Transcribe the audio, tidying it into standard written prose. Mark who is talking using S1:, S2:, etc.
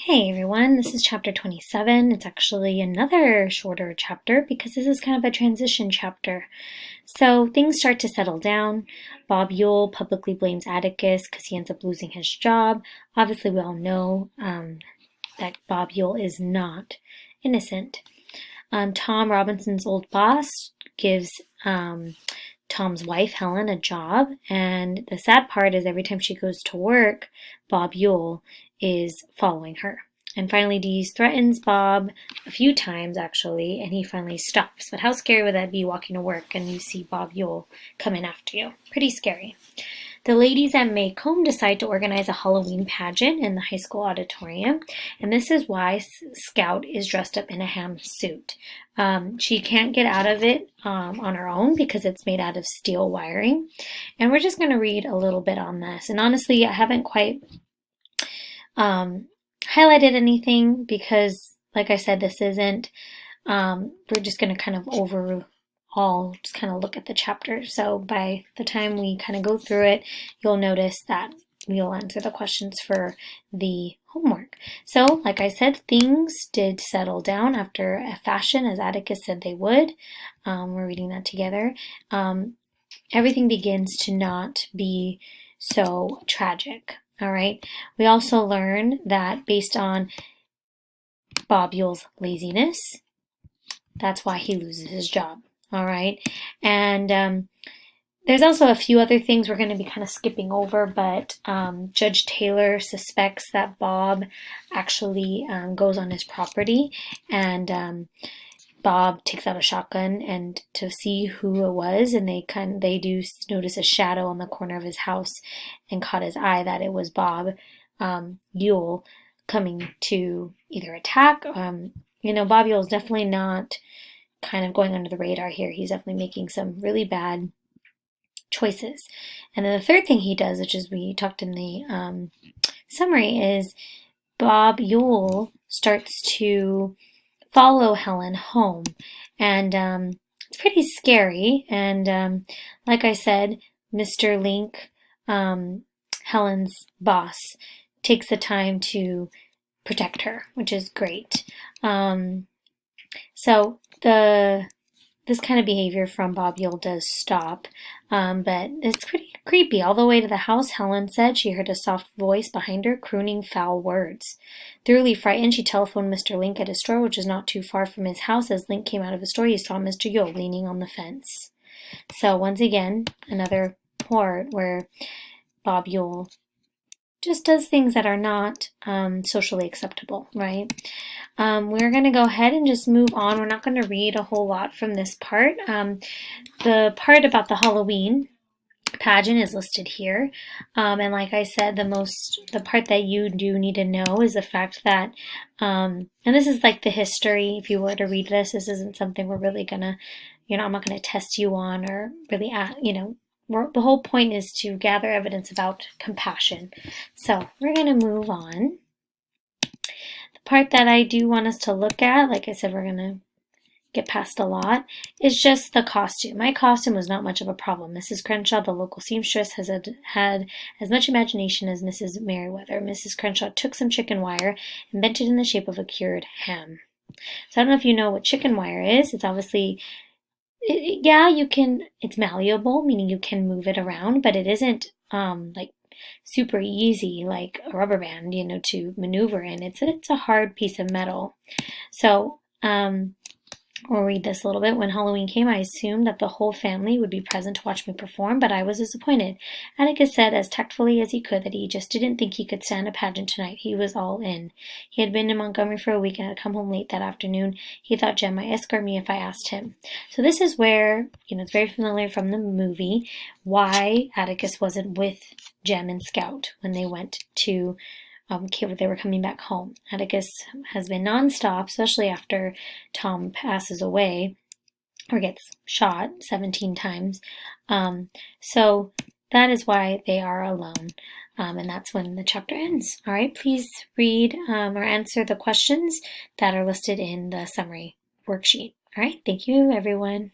S1: Hey everyone, this is chapter 27. It's actually another shorter chapter because this is kind of a transition chapter. So things start to settle down. Bob Yule publicly blames Atticus because he ends up losing his job. Obviously, we all know that Bob Yule is not innocent. Tom Robinson's old boss gives Tom's wife, Helen, a job, and the sad part is every time she goes to work, Bob Yule is following her. And finally, Dees threatens Bob a few times, actually, and he finally stops. But how scary would that be walking to work and you see Bob Yule coming after you? Pretty scary. The ladies at Maycomb decide to organize a Halloween pageant in the high school auditorium, and this is why Scout is dressed up in a ham suit. She can't get out of it on her own because it's made out of steel wiring, and we're just going to read a little bit on this. And honestly, I haven't quite highlighted anything because, like I said, this isn't, we're just going to kind of overall just kind of look at the chapter. So by the time we kind of go through it, you'll notice that we'll answer the questions for the homework. So, like I said, things did settle down after a fashion, as Atticus said they would. We're reading that together. Everything begins to not be so tragic. All right. We also learn that based on Bob Yule's laziness, that's why he loses his job. All right. And there's also a few other things we're going to be kind of skipping over, but Judge Taylor suspects that Bob actually goes on his property, and Bob takes out a shotgun and to see who it was, and they do notice a shadow on the corner of his house and caught his eye that it was Bob Yule coming to either attack. Bob Yule is definitely not kind of going under the radar here. He's definitely making some really bad choices. And then the third thing he does, which is we talked in the summary, is Bob Yule starts to follow Helen home, and it's pretty scary. And like I said, Mr. Link, Helen's boss, takes the time to protect her, which is great. So this kind of behavior from Bob Yule does stop, but it's pretty creepy. All the way to the house, Helen said she heard a soft voice behind her crooning foul words. Thoroughly frightened, she telephoned Mr. Link at his store, which is not too far from his house. As Link came out of his store, he saw Mr. Yule leaning on the fence. So once again, another part where Bob Yule just does things that are not socially acceptable, right? We're going to go ahead and just move on. We're not going to read a whole lot from this part. The part about the Halloween pageant is listed here. And like I said, the part that you do need to know is the fact that, and this is like the history, if you were to read this isn't something we're really going to, I'm not going to test you on or really, the whole point is to gather evidence about compassion. So we're going to move on. The part that I do want us to look at, like I said, we're going to get past a lot, is just the costume. My costume was not much of a problem. Mrs. Crenshaw, the local seamstress, has had as much imagination as Mrs. Merriweather. Mrs. Crenshaw took some chicken wire and bent it in the shape of a cured ham. So I don't know if you know what chicken wire is. It's obviously, it's malleable, meaning you can move it around, but it isn't like super easy like a rubber band, to maneuver in. It's a hard piece of metal. So we'll read this a little bit. When Halloween came, I assumed that the whole family would be present to watch me perform, but I was disappointed. Atticus said as tactfully as he could that he just didn't think he could stand a pageant tonight. He was all in. He had been in Montgomery for a week and had come home late that afternoon. He thought Jem might escort me if I asked him. So this is where, it's very familiar from the movie, why Atticus wasn't with Jem and Scout when they went to they were coming back home. Atticus has been nonstop, especially after Tom passes away or gets shot 17 times. So that is why they are alone. And that's when the chapter ends. All right, please read or answer the questions that are listed in the summary worksheet. All right, thank you, everyone.